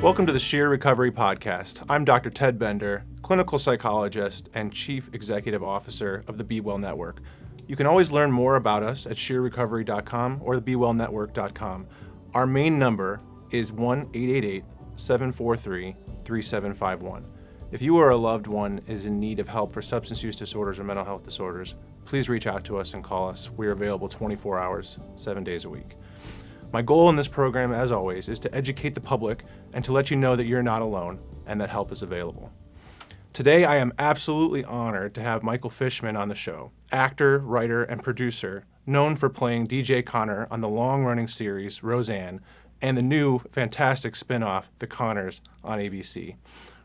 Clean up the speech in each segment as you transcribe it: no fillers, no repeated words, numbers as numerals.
Welcome to the Sheer Recovery Podcast. I'm Dr. Ted Bender, clinical psychologist and chief executive officer of the BeWell Network. You can always learn more about us at sheerrecovery.com or the BeWellNetwork.com. Our main number is 1-888-743-3751. If you or a loved one is in need of help for substance use disorders or mental health disorders, please reach out to us and call us. We're available 24 hours, 7 days a week. My goal in this program, as always, is to educate the public and to let you know that you're not alone and that help is available. Today, I am absolutely honored to have Michael Fishman on the show, actor, writer, and producer, known for playing DJ Connor on the long-running series Roseanne and the new fantastic spinoff, The Connors, on ABC.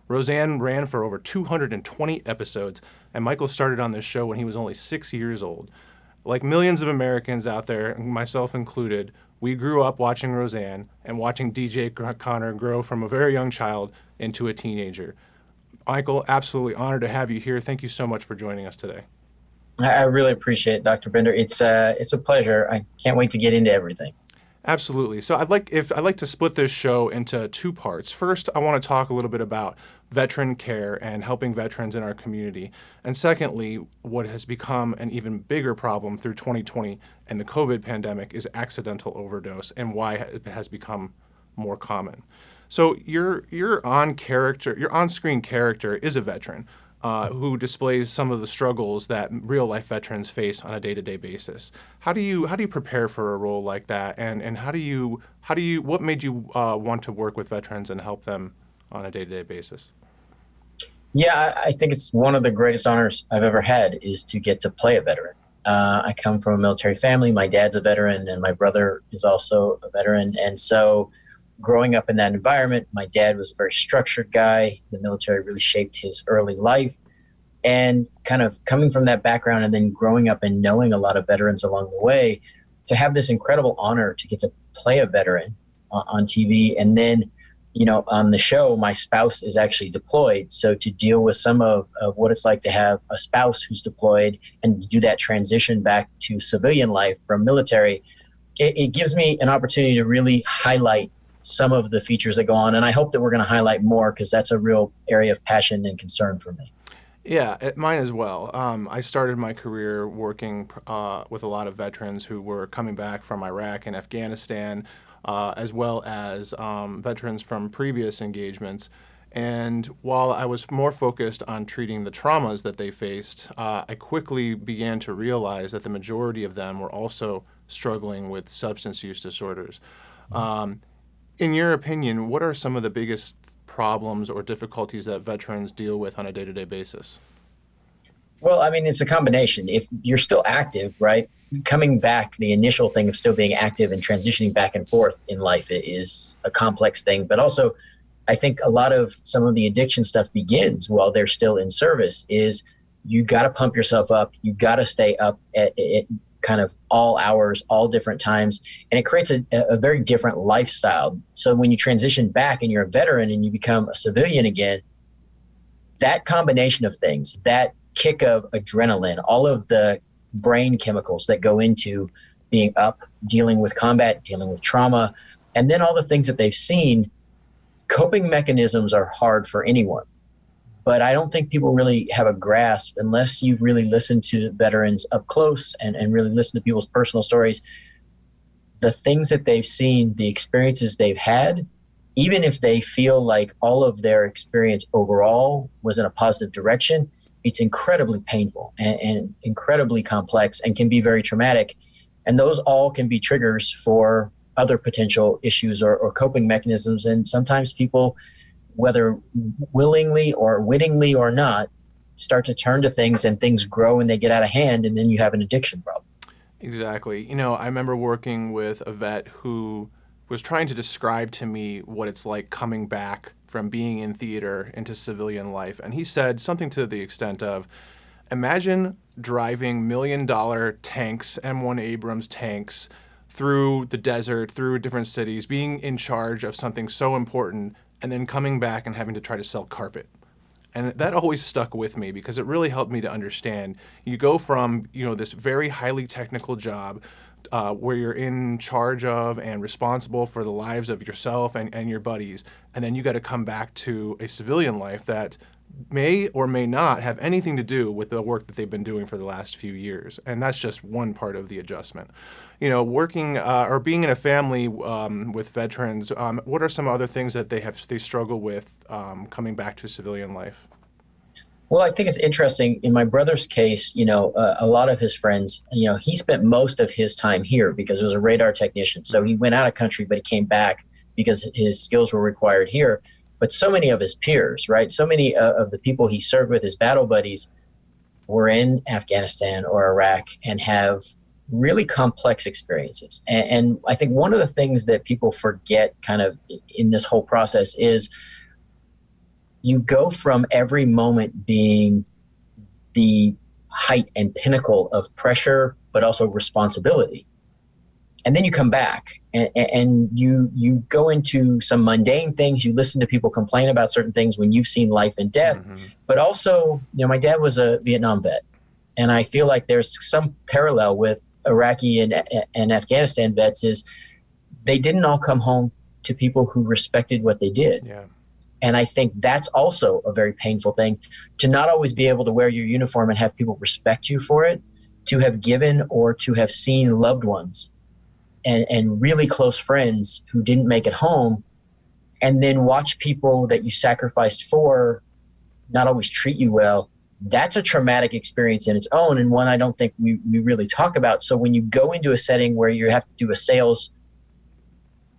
Roseanne ran for over 220 episodes, and Michael started on this show when he was only 6 years old. Like millions of Americans out there, myself included, we grew up watching Roseanne and watching DJ Connor grow from a very young child into a teenager. Michael, absolutely honored to have you here. Thank you so much for joining us today. I really appreciate it, Dr. Bender. It's a pleasure. I can't wait to get into everything. Absolutely. So I'd like to split this show into two parts. First, I want to talk a little bit about veteran care and helping veterans in our community. And secondly, what has become an even bigger problem through 2020 and the COVID pandemic is accidental overdose and why it has become more common. So your on-screen character is a veteran who displays some of the struggles that real-life veterans face on a day-to-day basis. How do you prepare for a role like that, and what made you want to work with veterans and help them on a day-to-day basis? Yeah, I think it's one of the greatest honors I've ever had is to get to play a veteran. I come from a military family. My dad's a veteran, and my brother is also a veteran, and so growing up in that environment, my dad was a very structured guy. The military really shaped his early life. And kind of coming from that background and then growing up and knowing a lot of veterans along the way, to have this incredible honor to get to play a veteran on TV. And then, on the show, my spouse is actually deployed. So to deal with some of what it's like to have a spouse who's deployed and do that transition back to civilian life from military, it gives me an opportunity to really highlight some of the features that go on. And I hope that we're going to highlight more because that's a real area of passion and concern for me. Yeah, mine as well. I started my career working with a lot of veterans who were coming back from Iraq and Afghanistan, as well as veterans from previous engagements. And while I was more focused on treating the traumas that they faced, I quickly began to realize that the majority of them were also struggling with substance use disorders. In your opinion, what are some of the biggest problems or difficulties that veterans deal with on a day-to-day basis? Well, I mean, it's a combination. If you're still active, right, coming back, the initial thing of still being active and transitioning back and forth in life is a complex thing. But also, I think a lot of some of the addiction stuff begins while they're still in service is you got to pump yourself up. You got to stay up at kind of all hours, all different times. And it creates a very different lifestyle. So when you transition back and you're a veteran and you become a civilian again, that combination of things, that kick of adrenaline, all of the brain chemicals that go into being up, dealing with combat, dealing with trauma, and then all the things that they've seen, coping mechanisms are hard for anyone. But I don't think people really have a grasp unless you really listen to veterans up close and really listen to people's personal stories. The things that they've seen, the experiences they've had, even if they feel like all of their experience overall was in a positive direction, it's incredibly painful and incredibly complex and can be very traumatic. And those all can be triggers for other potential issues or coping mechanisms. And sometimes people, whether willingly or wittingly or not, start to turn to things and things grow and they get out of hand, and then you have an addiction problem. Exactly. I remember working with a vet who was trying to describe to me what it's like coming back from being in theater into civilian life. And he said something to the extent of, imagine driving $1 million tanks, M1 Abrams tanks, through the desert, through different cities, being in charge of something so important, and then coming back and having to try to sell carpet. And that always stuck with me because it really helped me to understand. You go from, this very highly technical job where you're in charge of and responsible for the lives of yourself and your buddies, and then you got to come back to a civilian life that may or may not have anything to do with the work that they've been doing for the last few years. And that's just one part of the adjustment. You know, working or being in a family with veterans, what are some other things that they struggle with coming back to civilian life? Well, I think it's interesting. In my brother's case, a lot of his friends, he spent most of his time here because he was a radar technician. So he went out of country, but he came back because his skills were required here. But so many of his peers, right? So many of the people he served with, his battle buddies, were in Afghanistan or Iraq and have really complex experiences. And I think one of the things that people forget kind of in this whole process is you go from every moment being the height and pinnacle of pressure, but also responsibility. And then you come back and you go into some mundane things. You listen to people complain about certain things when you've seen life and death. Mm-hmm. But also, my dad was a Vietnam vet. And I feel like there's some parallel with Iraqi and Afghanistan vets is they didn't all come home to people who respected what they did. Yeah. And I think that's also a very painful thing, to not always be able to wear your uniform and have people respect you for it, to have given or to have seen loved ones and really close friends who didn't make it home, and then watch people that you sacrificed for not always treat you well. That's a traumatic experience in its own, and one I don't think we really talk about. So when you go into a setting where you have to do a sales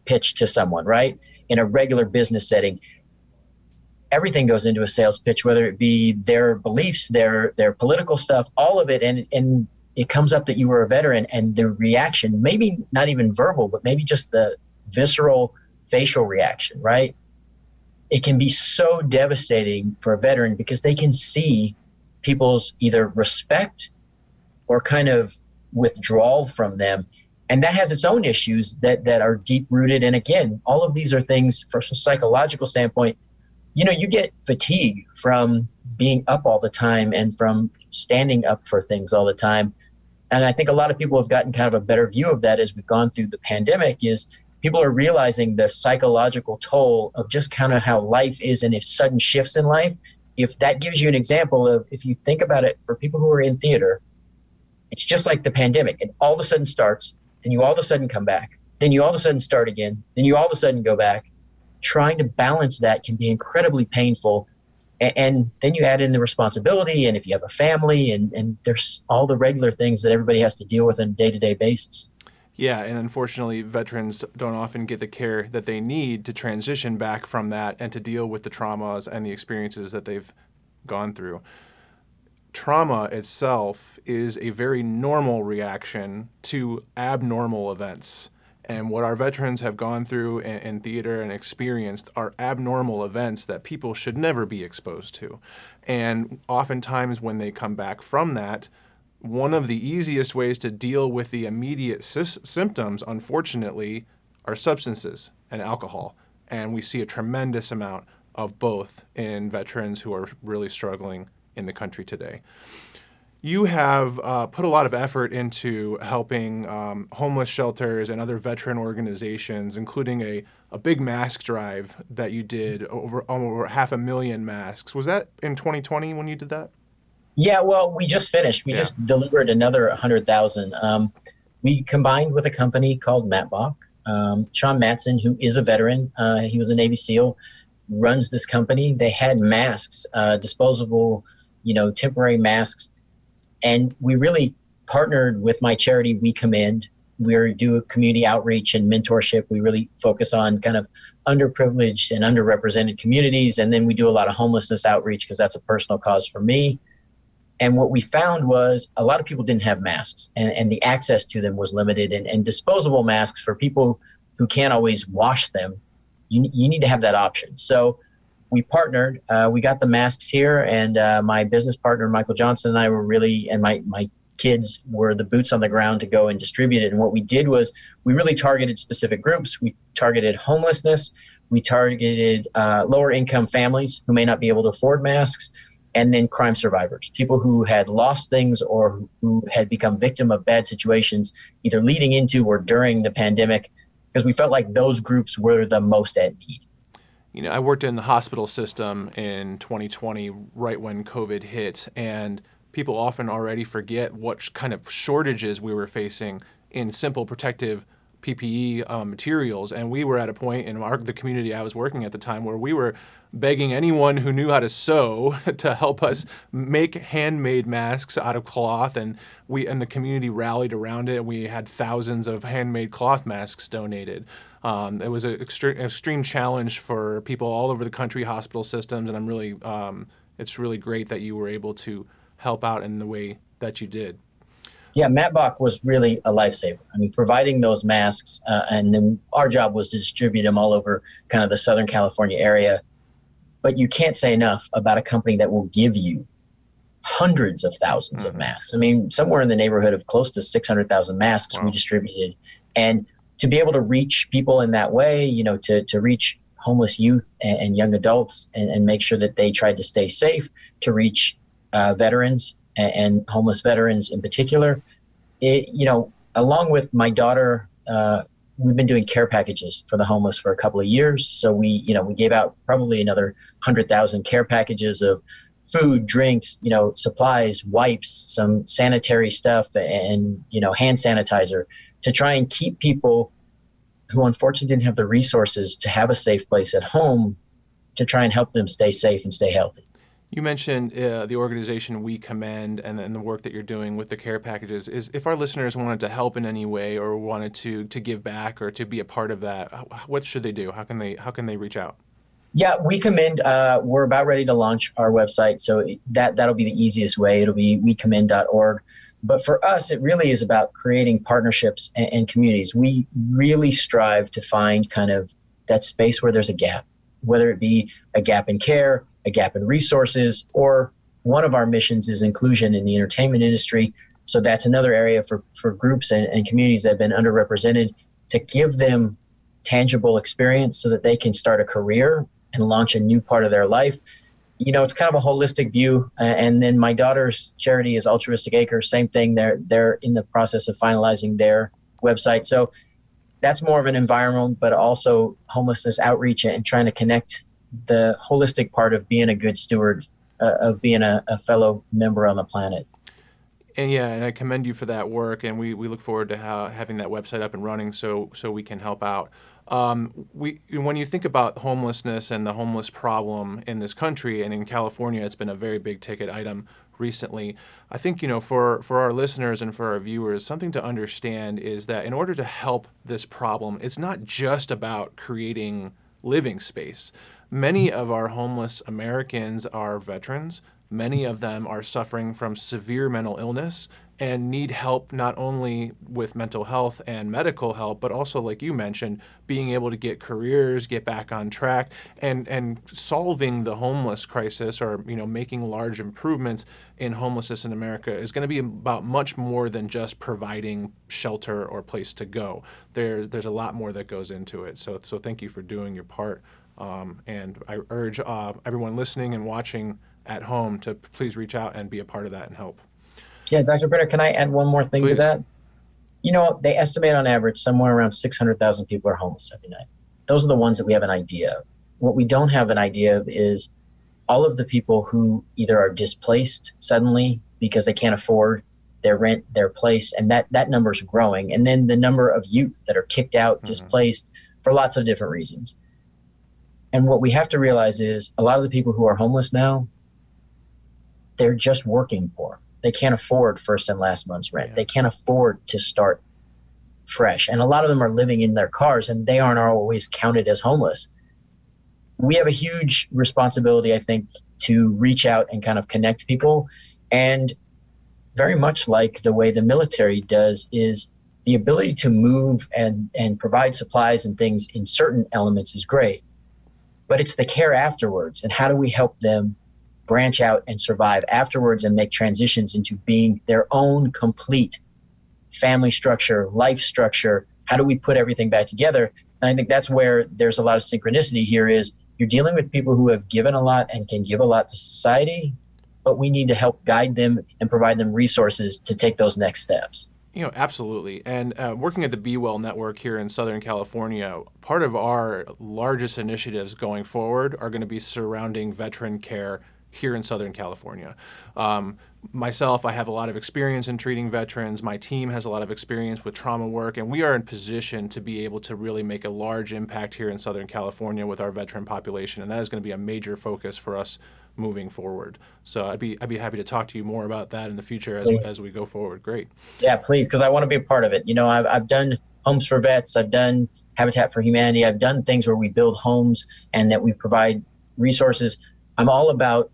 pitch to someone, right, in a regular business setting, everything goes into a sales pitch, whether it be their beliefs, their political stuff, all of it. And it comes up that you were a veteran, and the reaction, maybe not even verbal, but maybe just the visceral facial reaction, right? It can be so devastating for a veteran because they can see people's either respect or kind of withdrawal from them. And that has its own issues that are deep rooted. And again, all of these are things from a psychological standpoint. You get fatigue from being up all the time and from standing up for things all the time. And I think a lot of people have gotten kind of a better view of that as we've gone through the pandemic, is people are realizing the psychological toll of just kind of how life is, and if sudden shifts in life. If that gives you an example of, if you think about it, for people who are in theater, it's just like the pandemic. It all of a sudden starts, then you all of a sudden come back, then you all of a sudden start again, then you all of a sudden go back. Trying to balance that can be incredibly painful. And then you add in the responsibility, and if you have a family, and there's all the regular things that everybody has to deal with on a day-to-day basis. Yeah, and unfortunately, veterans don't often get the care that they need to transition back from that and to deal with the traumas and the experiences that they've gone through. Trauma itself is a very normal reaction to abnormal events. And what our veterans have gone through in theater and experienced are abnormal events that people should never be exposed to. And oftentimes when they come back from that, one of the easiest ways to deal with the immediate symptoms, unfortunately, are substances and alcohol. And we see a tremendous amount of both in veterans who are really struggling in the country today. You have put a lot of effort into helping homeless shelters and other veteran organizations, including a big mask drive that you did, over 500,000 masks. Was that in 2020 when you did that? Yeah, well, we just finished. We just delivered another 100,000. We combined with a company called Matbach. Sean Matson, who is a veteran, he was a Navy SEAL, runs this company. They had masks, disposable, temporary masks. And we really partnered with my charity, We Commend. We do community outreach and mentorship. We really focus on kind of underprivileged and underrepresented communities. And then we do a lot of homelessness outreach because that's a personal cause for me. And what we found was a lot of people didn't have masks, and the access to them was limited. And disposable masks, for people who can't always wash them, you need to have that option. So we partnered, we got the masks here, and my business partner, Michael Johnson, and I were really, and my kids were the boots on the ground to go and distribute it. And what we did was we really targeted specific groups. We targeted homelessness. We targeted lower income families who may not be able to afford masks. and then crime survivors, people who had lost things or who had become victim of bad situations, either leading into or during the pandemic, because we felt like those groups were the most at need. You know, I worked in the hospital system in 2020, right when COVID hit, and people often already forget what kind of shortages we were facing in simple protective PPE materials. And we were at a point in the community I was working at the time where we were begging anyone who knew how to sew to help us make handmade masks out of cloth, and the community rallied around it, and we had thousands of handmade cloth masks donated. It was an extreme challenge for people all over the country, hospital systems, and I'm really it's really great that you were able to help out in the way that you did. Yeah, Matt Bach was really a lifesaver. I mean, providing those masks, and then our job was to distribute them all over kind of the Southern California area. But you can't say enough about a company that will give you hundreds of thousands of masks. I mean, somewhere in the neighborhood of close to 600,000 masks we distributed. And to be able to reach people in that way, you know, to reach homeless youth and young adults and make sure that they tried to stay safe, to reach veterans and homeless veterans in particular. You know, along with my daughter, we've been doing care packages for the homeless for a couple of years. So we gave out probably another 100,000 care packages of food, drinks, you know, supplies, wipes, some sanitary stuff, and, you know, hand sanitizer to try and keep people who unfortunately didn't have the resources to have a safe place at home, to try and help them stay safe and stay healthy. You mentioned the organization We Commend and the work that you're doing with the care packages. If our listeners wanted to help in any way or wanted to give back or to be a part of that, what should they do? How can they reach out? Yeah, We Commend. We're about ready to launch our website, so that'll be the easiest way. It'll be wecommend.org. But for us, it really is about creating partnerships and communities. We really strive to find kind of that space where there's a gap, whether it be a gap in care, a gap in resources, or one of our missions is inclusion in the entertainment industry. So that's another area for groups and communities that have been underrepresented, to give them tangible experience so that they can start a career and launch a new part of their life. You know, it's kind of a holistic view. And then my daughter's charity is Altruistic Acres. Same thing. They're in the process of finalizing their website. So that's more of an environmental, but also homelessness outreach and trying to connect the holistic part of being a good steward, of being a fellow member on the planet. And I commend you for that work, and we look forward to having that website up and running so we can help out. When you think about homelessness and the homeless problem in this country and in California, it's been a very big ticket item recently. I think, you know, for our listeners and for our viewers, something to understand is that in order to help this problem, it's not just about creating living space. Many of our homeless Americans are veterans. Many of them are suffering from severe mental illness and need help not only with mental health and medical help, but also, like you mentioned, being able to get careers, get back on track, and solving the homeless crisis, or, you know, making large improvements in homelessness in America is going to be about much more than just providing shelter or place to go. There's a lot more that goes into it. So thank you for doing your part. And I urge everyone listening and watching at home to please reach out and be a part of that and help. Yeah, Dr. Brenner, can I add one more thing Please. to that? You know, they estimate on average somewhere around 600,000 people are homeless every night. Those are the ones that we have an idea of. What we don't have an idea of is all of the people who either are displaced suddenly because they can't afford their rent, their place, and that number is growing. And then the number of youth that are kicked out, displaced for lots of different reasons. And what we have to realize is a lot of the people who are homeless now, they're just working poor. They can't afford first and last month's rent. They can't afford to start fresh. And a lot of them are living in their cars, and they aren't always counted as homeless. We have a huge responsibility, I think, to reach out and kind of connect people. And very much like the way the military does, is the ability to move and provide supplies and things in certain elements is great. But it's the care afterwards, and how do we help them branch out and survive afterwards and make transitions into being their own complete family structure, life structure. How do we put everything back together? And I think that's where there's a lot of synchronicity here is you're dealing with people who have given a lot and can give a lot to society, but we need to help guide them and provide them resources to take those next steps. Absolutely. And working at the BeWell network here in Southern California, part of our largest initiatives going forward are going to be surrounding veteran care here in Southern California. Myself, I have a lot of experience in treating veterans. My team has a lot of experience with trauma work, and we are in position to be able to really make a large impact here in Southern California with our veteran population, and that is going to be a major focus for us moving forward. So I'd be happy to talk to you more about that in the future as we go forward. Great. Yeah, please, because I want to be a part of it. I've done homes for vets, I've done Habitat for Humanity, I've done things where we build homes and that we provide resources. I'm all about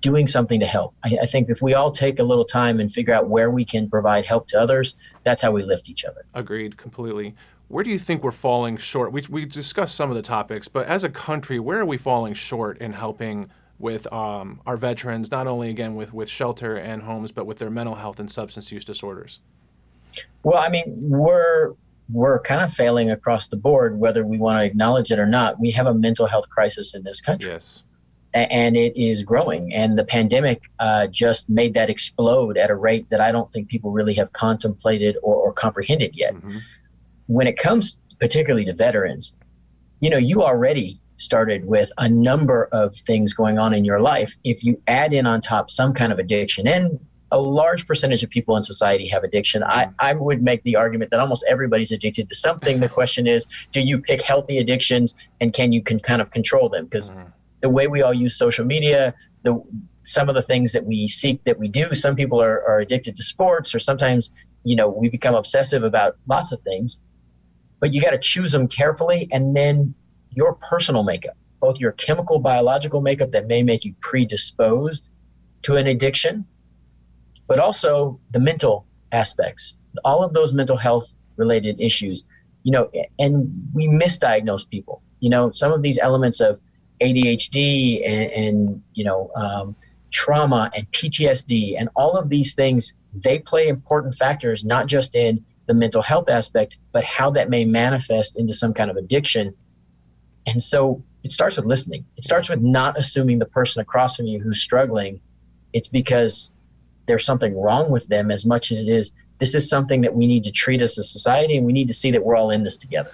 doing something to help. I think if we all take a little time and figure out where we can provide help to others, that's how we lift each other. Agreed, completely. Where do you think we're falling short? We discussed some of the topics, but as a country, where are we falling short in helping with our veterans, not only again with shelter and homes, but with their mental health and substance use disorders? Well, I mean, we're kind of failing across the board, whether we want to acknowledge it or not. We have a mental health crisis in this country. Yes. And it is growing. And the pandemic just made that explode at a rate that I don't think people really have contemplated or comprehended yet. Mm-hmm. When it comes particularly to veterans, you already started with a number of things going on in your life. If you add in on top some kind of addiction, and a large percentage of people in society have addiction, I would make the argument that almost everybody's addicted to something. The question is, do you pick healthy addictions, and can you kind of control them? Because the way we all use social media, some of the things that we seek that we do, some people are addicted to sports, or sometimes, we become obsessive about lots of things, but you got to choose them carefully. And then your personal makeup, both your chemical, biological makeup that may make you predisposed to an addiction, but also the mental aspects, all of those mental health related issues, and we misdiagnose people. Some of these elements of ADHD and trauma and PTSD and all of these things, they play important factors, not just in the mental health aspect, but how that may manifest into some kind of addiction. And so it starts with listening. It starts with not assuming the person across from you who's struggling, it's because there's something wrong with them, as much as it is, this is something that we need to treat as a society, and we need to see that we're all in this together.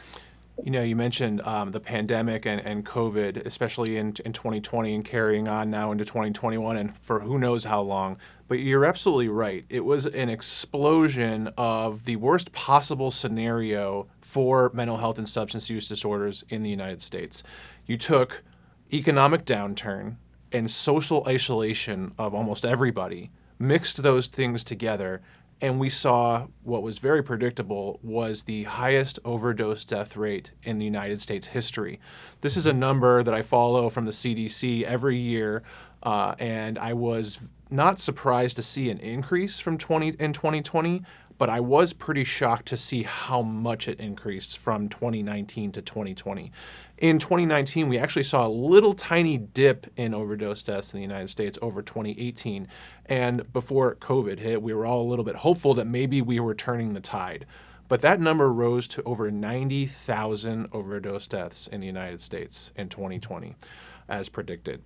You mentioned the pandemic and COVID, especially in 2020 and carrying on now into 2021 and for who knows how long. But you're absolutely right. It was an explosion of the worst possible scenario for mental health and substance use disorders in the United States. You took economic downturn and social isolation of almost everybody, mixed those things together, and we saw what was very predictable was the highest overdose death rate in the United States history. This is a number that I follow from the CDC every year, and I was not surprised to see an increase in 2020, but I was pretty shocked to see how much it increased from 2019 to 2020. In 2019, we actually saw a little tiny dip in overdose deaths in the United States over 2018. And before COVID hit, we were all a little bit hopeful that maybe we were turning the tide. But that number rose to over 90,000 overdose deaths in the United States in 2020, as predicted.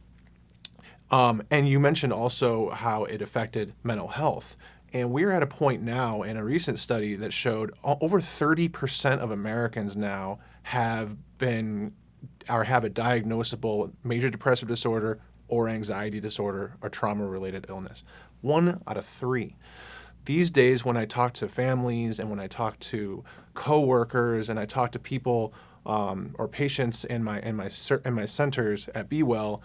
And you mentioned also how it affected mental health. And we're at a point now in a recent study that showed over 30% of Americans now have a diagnosable major depressive disorder or anxiety disorder or trauma-related illness. 1 out of 3. These days, when I talk to families and when I talk to coworkers and I talk to people or patients in my centers at BeWell,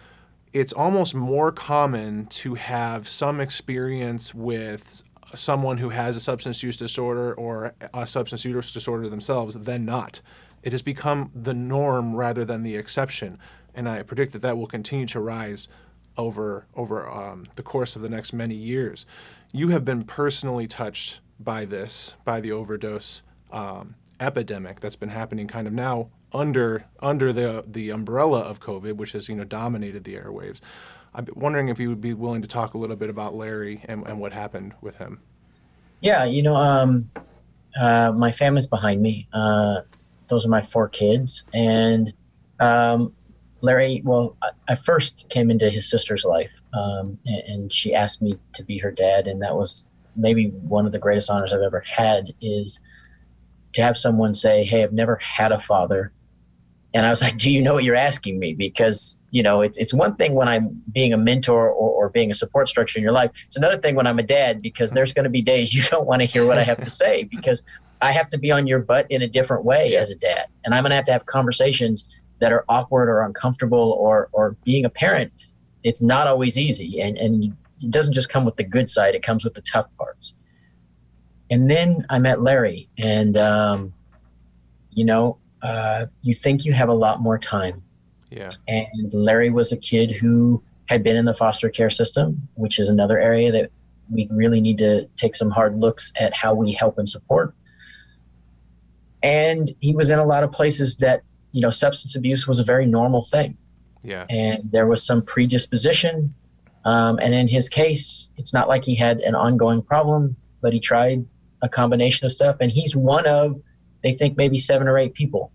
it's almost more common to have some experience with someone who has a substance use disorder or a substance use disorder themselves than not. It has become the norm rather than the exception, and I predict that that will continue to rise over the course of the next many years. You have been personally touched by the overdose epidemic that's been happening kind of now under the umbrella of COVID, which has dominated the airwaves. I'm wondering if you would be willing to talk a little bit about Larry and what happened with him. Yeah, my family's behind me. Those are my 4 kids, and Larry, well, I first came into his sister's life, and she asked me to be her dad, and that was maybe one of the greatest honors I've ever had, is to have someone say, "Hey, I've never had a father." And I was like, "Do you know what you're asking me?" Because, it's one thing when I'm being a mentor or being a support structure in your life. It's another thing when I'm a dad, because there's going to be days you don't want to hear what I have to say, because I have to be on your butt in a different way as a dad. And I'm going to have conversations that are awkward or uncomfortable, or being a parent, it's not always easy. And it doesn't just come with the good side, it comes with the tough parts. And then I met Larry, and, you think you have a lot more time. Yeah. And Larry was a kid who had been in the foster care system, which is another area that we really need to take some hard looks at how we help and support. And he was in a lot of places that, substance abuse was a very normal thing. Yeah. And there was some predisposition. And in his case, it's not like he had an ongoing problem, but he tried a combination of stuff. And he's one of, they think, maybe 7 or 8 people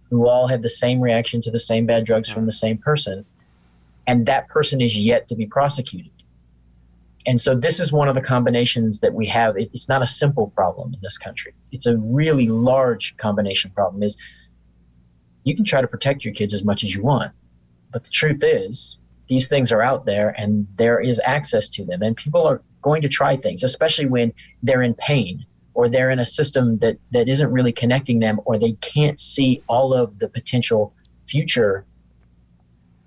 who all had the same reaction to the same bad drugs from the same person. And that person is yet to be prosecuted. And so this is one of the combinations that we have. It's not a simple problem in this country. It's a really large combination problem. Is you can try to protect your kids as much as you want, but the truth is these things are out there and there is access to them. And people are going to try things, especially when they're in pain, or they're in a system that isn't really connecting them, or they can't see all of the potential future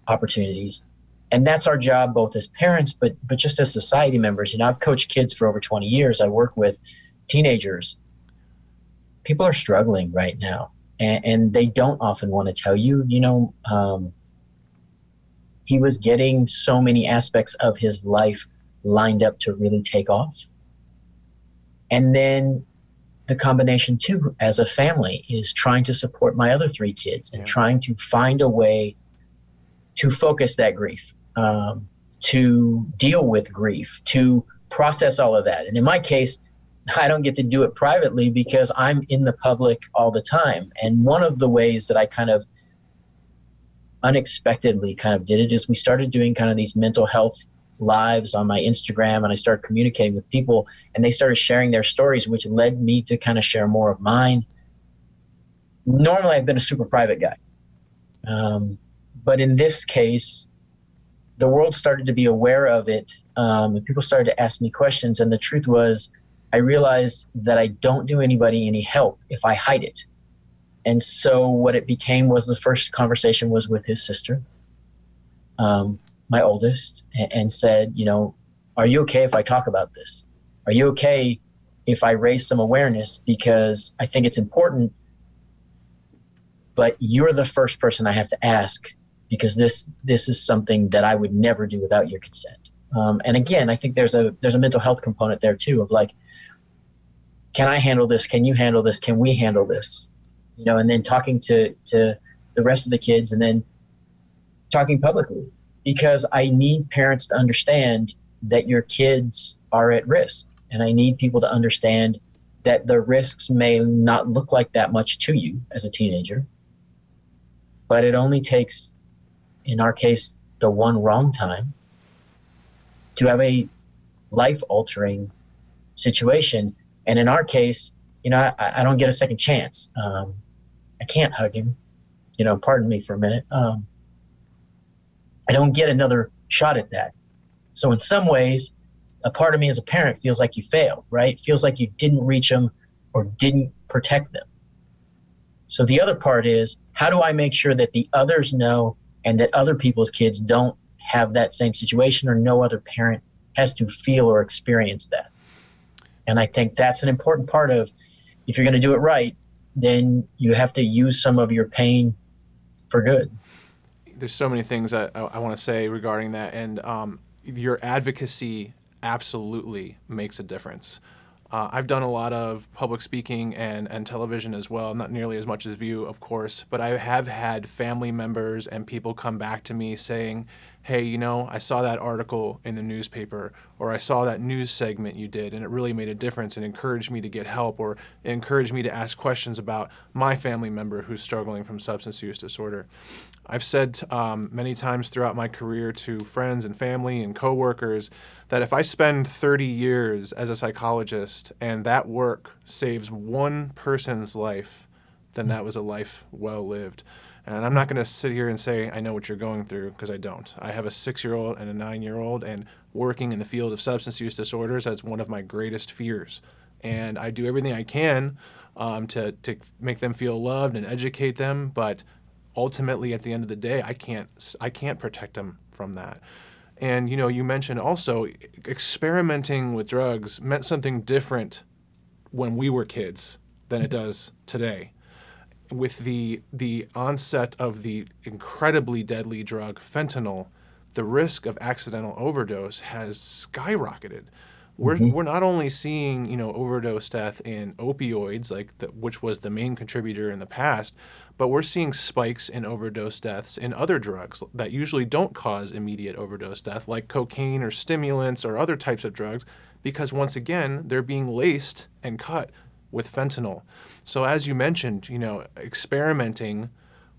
opportunities. And that's our job, both as parents, but just as society members. I've coached kids for over 20 years. I work with teenagers. People are struggling right now, and they don't often want to tell you. He was getting so many aspects of his life lined up to really take off. And then the combination too, as a family, is trying to support my other 3 kids and trying to find a way to focus that grief, to deal with grief, to process all of that. And in my case, I don't get to do it privately because I'm in the public all the time. And one of the ways that I kind of unexpectedly kind of did it is we started doing kind of these mental health lives on my Instagram, and I started communicating with people, and they started sharing their stories, which led me to kind of share more of mine. Normally I've been a super private guy. But in this case, the world started to be aware of it. And people started to ask me questions. And the truth was, I realized that I don't do anybody any help if I hide it. And so what it became was, the first conversation was with his sister, my oldest, and said, are you okay if I talk about this? Are you okay if I raise some awareness? Because I think it's important, but you're the first person I have to ask, because this is something that I would never do without your consent. And again, I think there's a mental health component there too, of like, can I handle this? Can you handle this? Can we handle this? And then talking to the rest of the kids, and then talking publicly, because I need parents to understand that your kids are at risk. And I need people to understand that the risks may not look like that much to you as a teenager, but it only takes, in our case, the one wrong time to have a life-altering situation. And in our case, I don't get a second chance. I can't hug him, pardon me for a minute. I don't get another shot at that. So in some ways, a part of me as a parent feels like you failed, right? Feels like you didn't reach them or didn't protect them. So the other part is, how do I make sure that the others know, and that other people's kids don't have that same situation, or no other parent has to feel or experience that? And I think that's an important part of, if you're going to do it right, then you have to use some of your pain for good. There's so many things that I want to say regarding that, and your advocacy absolutely makes a difference. I've done a lot of public speaking and television as well, not nearly as much as View, of course, but I have had family members and people come back to me saying, hey, you know, I saw that article in the newspaper, or I saw that news segment you did, and it really made a difference and encouraged me to get help, or encouraged me to ask questions about my family member who's struggling from substance use disorder. I've said many times throughout my career to friends and family and coworkers that if I spend 30 years as a psychologist and that work saves one person's life, then that was a life well lived. And I'm not going to sit here and say I know what you're going through, because I don't. I have a 6-year-old and a 9-year-old, and working in the field of substance use disorders, that's one of my greatest fears. And I do everything I can to make them feel loved and educate them, but ultimately at the end of the day, I can't protect them from that. And you know, you mentioned also experimenting with drugs meant something different when we were kids than it does today. With the onset of the incredibly deadly drug fentanyl, the risk of accidental overdose has skyrocketed. We're not only seeing, you know, overdose death in opioids, which was the main contributor in the past, but we're seeing spikes in overdose deaths in other drugs that usually don't cause immediate overdose death, like cocaine or stimulants or other types of drugs, because once again, they're being laced and cut with fentanyl. So as you mentioned, you know, experimenting,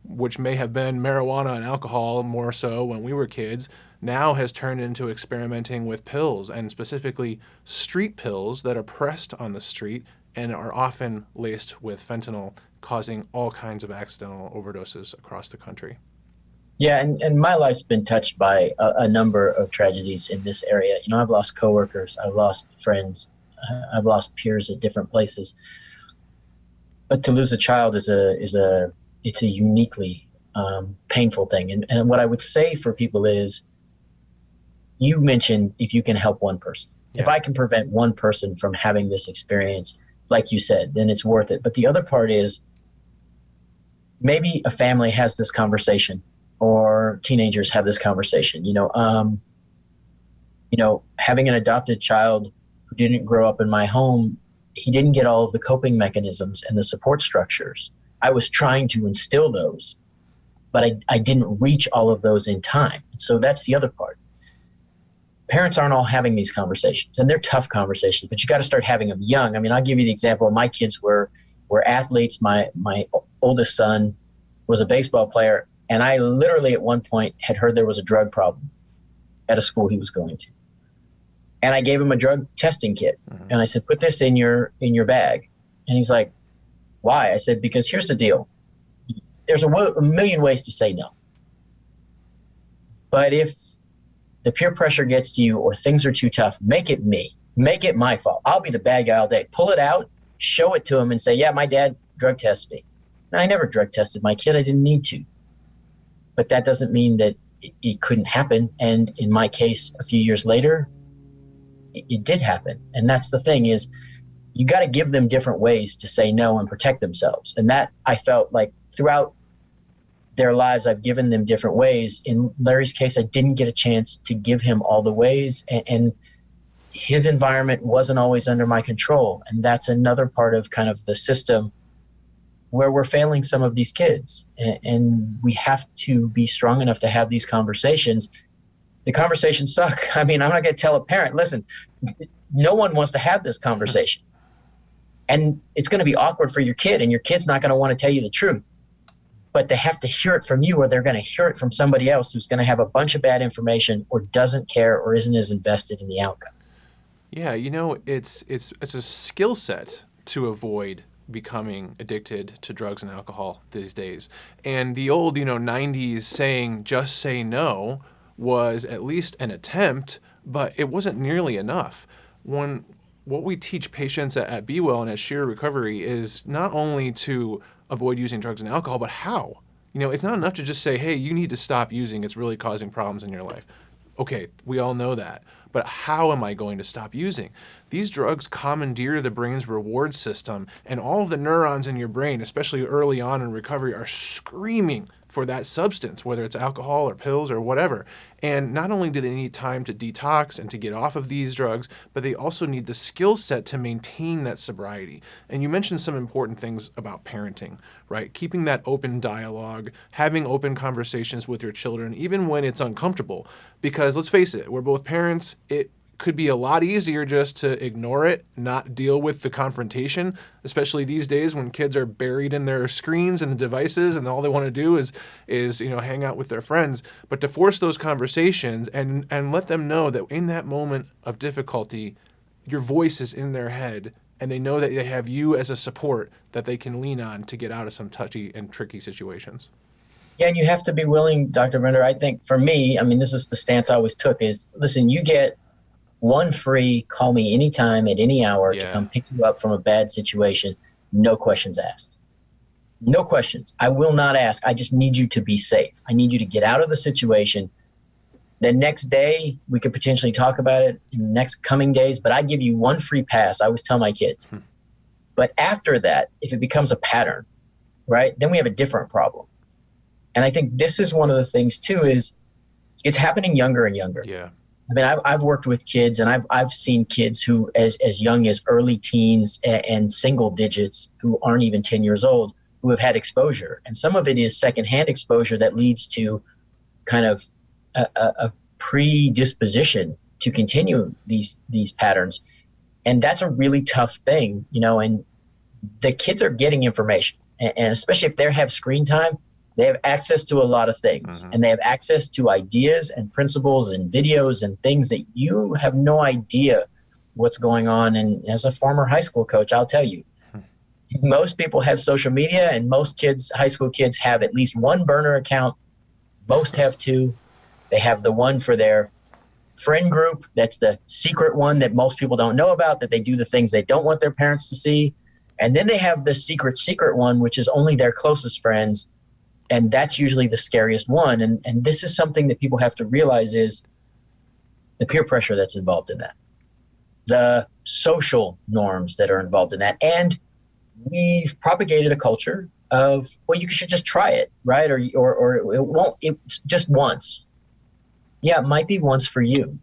which may have been marijuana and alcohol more so when we were kids, now has turned into experimenting with pills, and specifically street pills that are pressed on the street and are often laced with fentanyl, causing all kinds of accidental overdoses across the country. Yeah, and my life's been touched by a number of tragedies in this area. You know, I've lost coworkers, I've lost friends, I've lost peers at different places. But to lose a child it's a uniquely painful thing. And what I would say for people is, you mentioned if you can help one person. Yeah. If I can prevent one person from having this experience, like you said, then it's worth it. But the other part is, maybe a family has this conversation, or teenagers have this conversation. You know, having an adopted child who didn't grow up in my home, he didn't get all of the coping mechanisms and the support structures. I was trying to instill those, but I didn't reach all of those in time. So that's the other part. Parents aren't all having these conversations, and they're tough conversations, but you got to start having them young. I mean, I'll give you the example. My kids were athletes. My oldest son was a baseball player, and I literally at one point had heard there was a drug problem at a school he was going to. And I gave him a drug testing kit. Mm-hmm. And I said, put this in your bag. And he's like, why? I said, because here's the deal. There's a million ways to say no. But if the peer pressure gets to you, or things are too tough, make it me. Make it my fault. I'll be the bad guy all day. Pull it out, show it to him, and say, yeah, my dad drug tested me. Now, I never drug tested my kid. I didn't need to. But that doesn't mean that it couldn't happen. And in my case, a few years later, it did happen. And that's the thing, is you got to give them different ways to say no and protect themselves. And that, I felt like throughout their lives, I've given them different ways. In Larry's case, I didn't get a chance to give him all the ways, and his environment wasn't always under my control. And that's another part of kind of the system where we're failing some of these kids. And we have to be strong enough to have these conversations. The conversations suck. I mean, I'm not going to tell a parent, listen, no one wants to have this conversation. And it's going to be awkward for your kid, and your kid's not going to want to tell you the truth. But they have to hear it from you, or they're going to hear it from somebody else who's going to have a bunch of bad information, or doesn't care, or isn't as invested in the outcome. Yeah, you know, it's a skill set to avoid becoming addicted to drugs and alcohol these days. And the old, 90s saying, just say no, was at least an attempt, but it wasn't nearly enough. What we teach patients at BeWell and at Sheer Recovery is not only to avoid using drugs and alcohol, but how. It's not enough to just say, hey, you need to stop using, it's really causing problems in your life. Okay, we all know that. But how am I going to stop using? these drugs commandeer the brain's reward system, and all of the neurons in your brain, especially early on in recovery, are screaming for that substance, whether it's alcohol or pills or whatever. And not only do they need time to detox and to get off of these drugs, but they also need the skill set to maintain that sobriety. And you mentioned some important things about parenting, right? Keeping that open dialogue, having open conversations with your children, even when it's uncomfortable. Because let's face it, we're both parents. It could be a lot easier just to ignore it, not deal with the confrontation, especially these days when kids are buried in their screens and the devices and all they want to do is hang out with their friends. But to force those conversations and let them know that in that moment of difficulty, your voice is in their head and they know that they have you as a support that they can lean on to get out of some touchy and tricky situations. Yeah, and you have to be willing, Dr. Brenner. I think for me, I mean, this is the stance I always took is, listen, you get one free, call me anytime at any hour to come pick you up from a bad situation. No questions asked. No questions. I will not ask. I just need you to be safe. I need you to get out of the situation. The next day, we could potentially talk about it in the next coming days, but I give you one free pass. I always tell my kids. But after that, if it becomes a pattern, right, then we have a different problem. And I think this is one of the things too, is it's happening younger and younger. Yeah. I mean, I've worked with kids, and I've seen kids who, as young as early teens and single digits, who aren't even 10 years old, who have had exposure. And some of it is secondhand exposure that leads to kind of a predisposition to continue these patterns. And that's a really tough thing, and the kids are getting information. And especially if they have screen time, they have access to a lot of things, and they have access to ideas and principles and videos and things that you have no idea what's going on. And as a former high school coach, I'll tell you, most people have social media, and most kids, high school kids, have at least one burner account. Most have two. They have the one for their friend group. That's the secret one that most people don't know about, that they do the things they don't want their parents to see. And then they have the secret one, which is only their closest friends. And that's usually the scariest one. And this is something that people have to realize is the peer pressure that's involved in that, the social norms that are involved in that. And we've propagated a culture of, well, you should just try it, right? Or it won't, it's just once. Yeah, it might be once for you,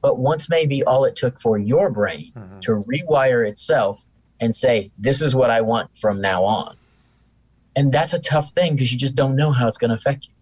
but once may be all it took for your brain to rewire itself and say, this is what I want from now on. And that's a tough thing because you just don't know how it's going to affect you.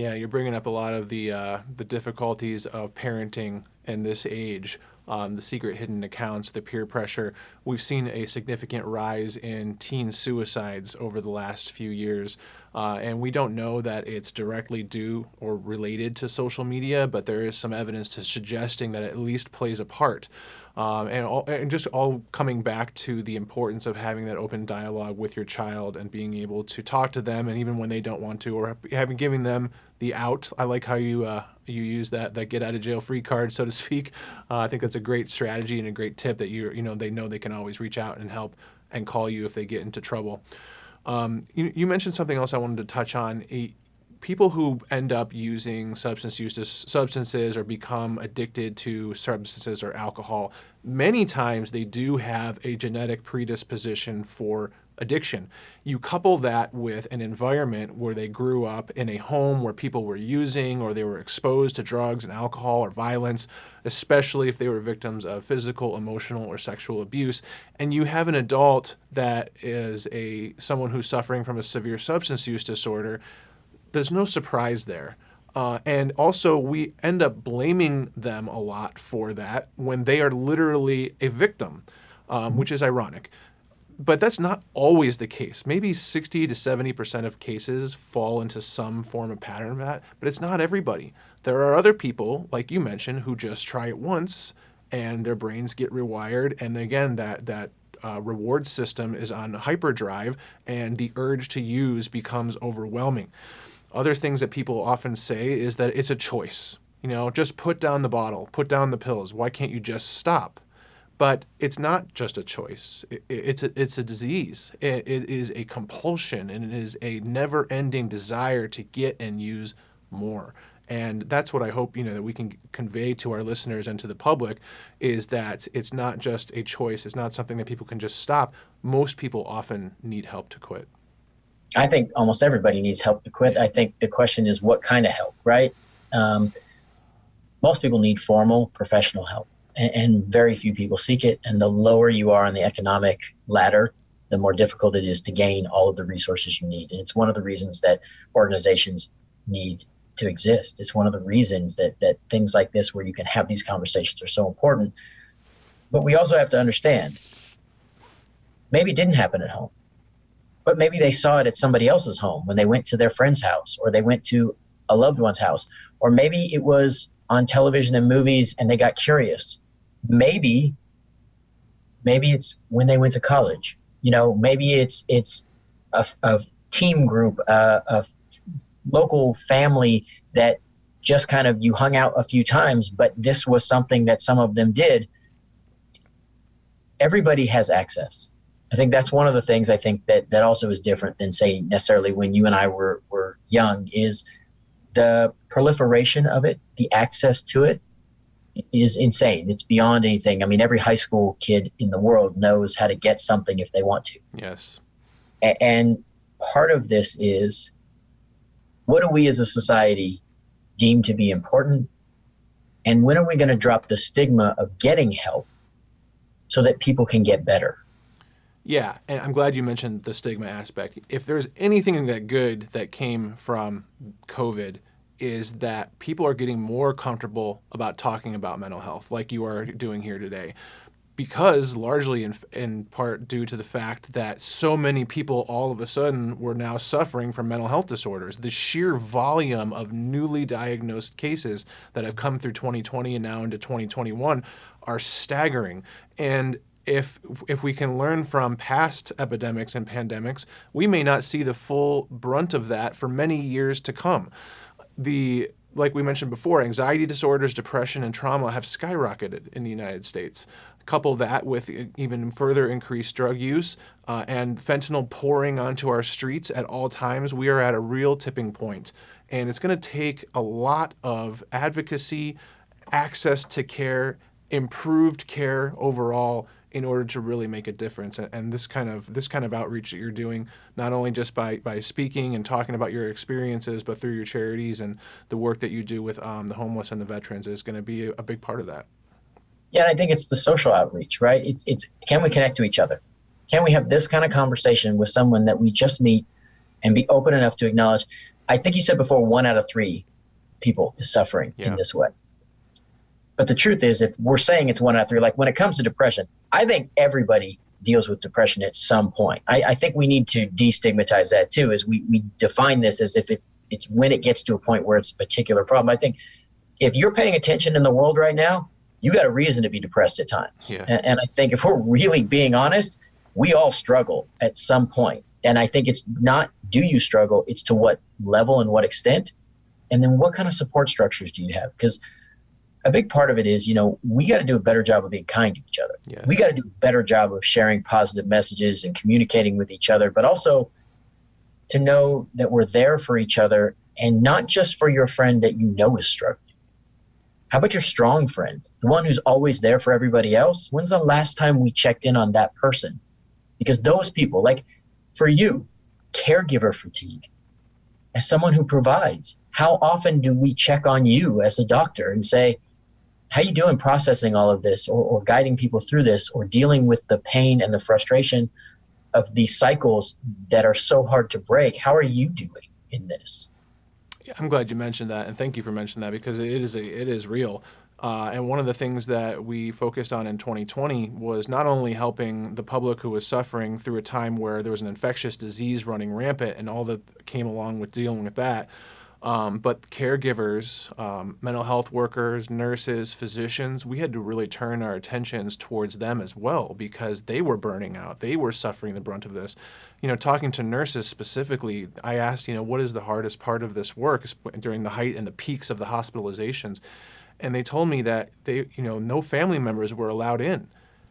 Yeah, you're bringing up a lot of the difficulties of parenting in this age, the secret hidden accounts, the peer pressure. We've seen a significant rise in teen suicides over the last few years, and we don't know that it's directly due or related to social media, but there is some evidence to suggesting that it at least plays a part. And just all coming back to the importance of having that open dialogue with your child and being able to talk to them, and even when they don't want to, or giving them the out. I like how you use that get out of jail free card, so to speak. I think that's a great strategy and a great tip that they know they can always reach out and help and call you if they get into trouble. You mentioned something else I wanted to touch on. People who end up using substances or become addicted to substances or alcohol, many times they do have a genetic predisposition for addiction. You couple that with an environment where they grew up in a home where people were using or they were exposed to drugs and alcohol or violence, especially if they were victims of physical, emotional, or sexual abuse. And you have an adult that is someone who's suffering from a severe substance use disorder. There's no surprise there. And also, we end up blaming them a lot for that when they are literally a victim, which is ironic. But that's not always the case. Maybe 60 to 70% of cases fall into some form of pattern of that, but it's not everybody. There are other people, like you mentioned, who just try it once and their brains get rewired. And again, that reward system is on hyperdrive and the urge to use becomes overwhelming. Other things that people often say is that it's a choice. Just put down the bottle, put down the pills. Why can't you just stop? But it's not just a choice. It's a disease. It is a compulsion, and it is a never-ending desire to get and use more. And that's what I hope, that we can convey to our listeners and to the public, is that it's not just a choice. It's not something that people can just stop. Most people often need help to quit. I think almost everybody needs help to quit. I think the question is what kind of help, right? Most people need formal professional help, and very few people seek it. And the lower you are on the economic ladder, the more difficult it is to gain all of the resources you need. And it's one of the reasons that organizations need to exist. It's one of the reasons that things like this, where you can have these conversations, are so important. But we also have to understand, maybe it didn't happen at home, but maybe they saw it at somebody else's home when they went to their friend's house, or they went to a loved one's house, or maybe it was on television and movies and they got curious. Maybe it's when they went to college. Maybe it's a team group, a local family that just kind of you hung out a few times, but this was something that some of them did. Everybody has access. I think that's one of the things I think that also is different than, say, necessarily when you and I were young, is the proliferation of it, the access to it is insane. It's beyond anything. I mean, every high school kid in the world knows how to get something if they want to. Yes. And part of this is, what do we as a society deem to be important? And when are we going to drop the stigma of getting help so that people can get better? Yeah, and I'm glad you mentioned the stigma aspect. If there's anything that good that came from COVID, is that people are getting more comfortable about talking about mental health, like you are doing here today, because largely in part due to the fact that so many people all of a sudden were now suffering from mental health disorders. The sheer volume of newly diagnosed cases that have come through 2020 and now into 2021 are staggering. And if we can learn from past epidemics and pandemics, we may not see the full brunt of that for many years to come. Like we mentioned before, anxiety disorders, depression, and trauma have skyrocketed in the United States. Couple that with even further increased drug use and fentanyl pouring onto our streets at all times, we are at a real tipping point. And it's going to take a lot of advocacy, access to care, improved care overall, in order to really make a difference. And this kind of outreach that you're doing, not only just by speaking and talking about your experiences, but through your charities and the work that you do with the homeless and the veterans, is going to be a big part of that. Yeah, and I think it's the social outreach, right? It's can we connect to each other? Can we have this kind of conversation with someone that we just meet and be open enough to acknowledge? I think you said before, 1 out of 3 people is suffering in this way. But the truth is, if we're saying it's 1 out of 3, like when it comes to depression, I think everybody deals with depression at some point. I think we need to destigmatize that too, as we define this as if it's when it gets to a point where it's a particular problem. I think if you're paying attention in the world right now, you got a reason to be depressed at times. Yeah. And I think if we're really being honest, we all struggle at some point. And I think it's not, do you struggle? It's to what level and what extent? And then what kind of support structures do you have? Because a big part of it is, we got to do a better job of being kind to each other. Yes. We got to do a better job of sharing positive messages and communicating with each other, but also to know that we're there for each other, and not just for your friend that you know is struggling. How about your strong friend, the one who's always there for everybody else? When's the last time we checked in on that person? Because those people, like for you, caregiver fatigue, as someone who provides, how often do we check on you as a doctor and say, how you doing processing all of this, or guiding people through this, or dealing with the pain and the frustration of these cycles that are so hard to break? How are you doing in this? Yeah, I'm glad you mentioned that, and thank you for mentioning that, because it is real. And one of the things that we focused on in 2020 was not only helping the public who was suffering through a time where there was an infectious disease running rampant and all that came along with dealing with that, but caregivers, mental health workers, nurses, physicians, we had to really turn our attentions towards them as well, because they were burning out. They were suffering the brunt of this. Talking to nurses specifically, I asked, what is the hardest part of this work during the height and the peaks of the hospitalizations? And they told me that no family members were allowed in.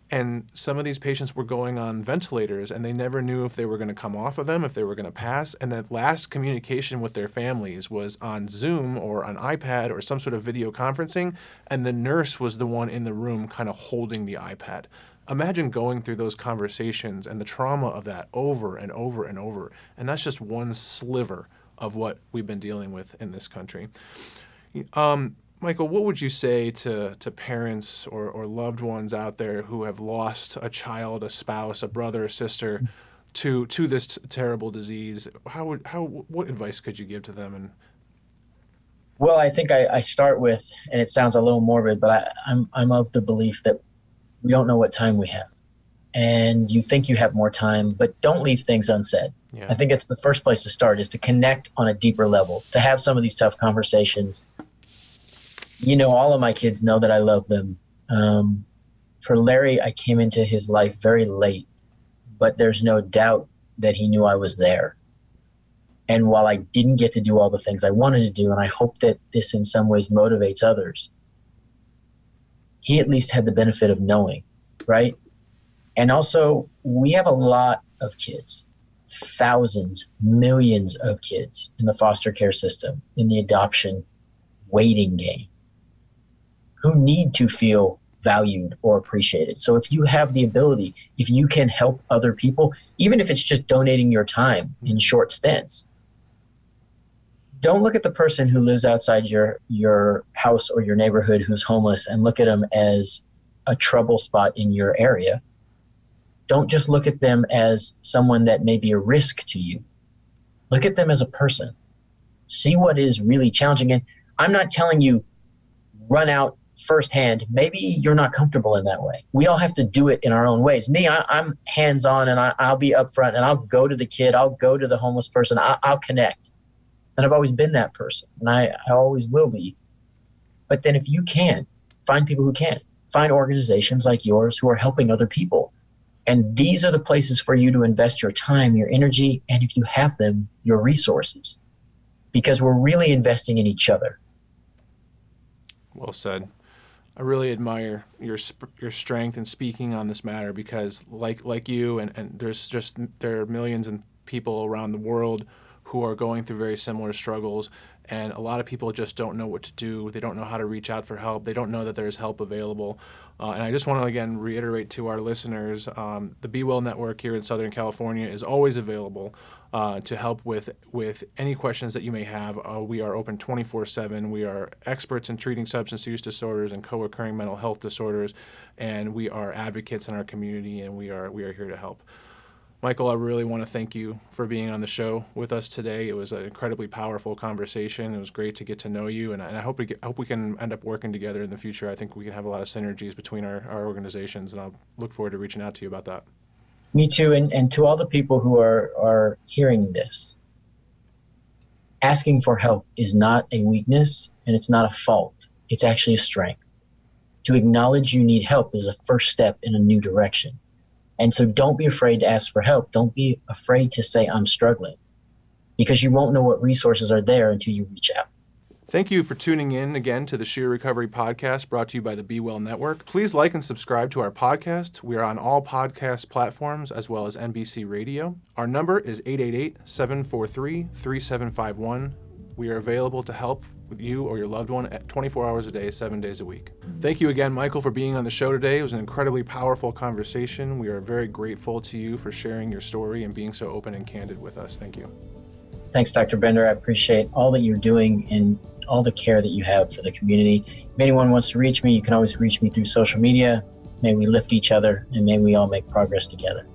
And some of these patients were going on ventilators, and they never knew if they were going to come off of them, if they were going to pass. And that last communication with their families was on Zoom or on iPad or some sort of video conferencing, and the nurse was the one in the room kind of holding the iPad. Imagine going through those conversations and the trauma of that over and over and over. And that's just one sliver of what we've been dealing with in this country. Michael, what would you say to parents or loved ones out there who have lost a child, a spouse, a brother, a sister to this terrible disease? What advice could you give to them? Well, I think I start with, and it sounds a little morbid, but I'm of the belief that we don't know what time we have. And you think you have more time, but don't leave things unsaid. Yeah. I think it's the first place to start, is to connect on a deeper level, to have some of these tough conversations. All of my kids know that I love them. For Larry, I came into his life very late, but there's no doubt that he knew I was there. And while I didn't get to do all the things I wanted to do, and I hope that this in some ways motivates others, he at least had the benefit of knowing, right? And also, we have a lot of kids, thousands, millions of kids in the foster care system, in the adoption waiting game, who need to feel valued or appreciated. So if you have the ability, if you can help other people, even if it's just donating your time in short stints, don't look at the person who lives outside your house or your neighborhood who's homeless and look at them as a trouble spot in your area. Don't just look at them as someone that may be a risk to you. Look at them as a person. See what is really challenging. And I'm not telling you run out firsthand. Maybe you're not comfortable in that way. We all have to do it in our own ways. Me, I'm hands-on, and I'll be upfront, and I'll go to the kid. I'll go to the homeless person. I'll connect. And I've always been that person, and I always will be. But then if you can, find people who can. Find organizations like yours who are helping other people. And these are the places for you to invest your time, your energy, and if you have them, your resources. Because we're really investing in each other. Well said. I really admire your strength in speaking on this matter, because like you and there are millions of people around the world who are going through very similar struggles, and a lot of people just don't know what to do. They don't know how to reach out for help. They don't know that there's help available. And I just want to again reiterate to our listeners, the BeWell Network here in Southern California is always available to help with any questions that you may have. We are open 24/7. We are experts in treating substance use disorders and co-occurring mental health disorders, and we are advocates in our community, and we are here to help. Michael, I really want to thank you for being on the show with us today. It was an incredibly powerful conversation. It was great to get to know you, and I hope we can end up working together in the future. I think we can have a lot of synergies between our organizations, and I'll look forward to reaching out to you about that. Me too, and to all the people who are hearing this, asking for help is not a weakness, and it's not a fault. It's actually a strength. To acknowledge you need help is a first step in a new direction. And so don't be afraid to ask for help. Don't be afraid to say, I'm struggling, because you won't know what resources are there until you reach out. Thank you for tuning in again to the Sheer Recovery Podcast, brought to you by the BeWell Network. Please like and subscribe to our podcast. We are on all podcast platforms as well as NBC Radio. Our number is 888-743-3751. We are available to help with you or your loved one at 24 hours a day, 7 days a week. Thank you again, Michael, for being on the show today. It was an incredibly powerful conversation. We are very grateful to you for sharing your story and being so open and candid with us. Thank you. Thanks, Dr. Bender. I appreciate all that you're doing and all the care that you have for the community. If anyone wants to reach me, you can always reach me through social media. May we lift each other, and may we all make progress together.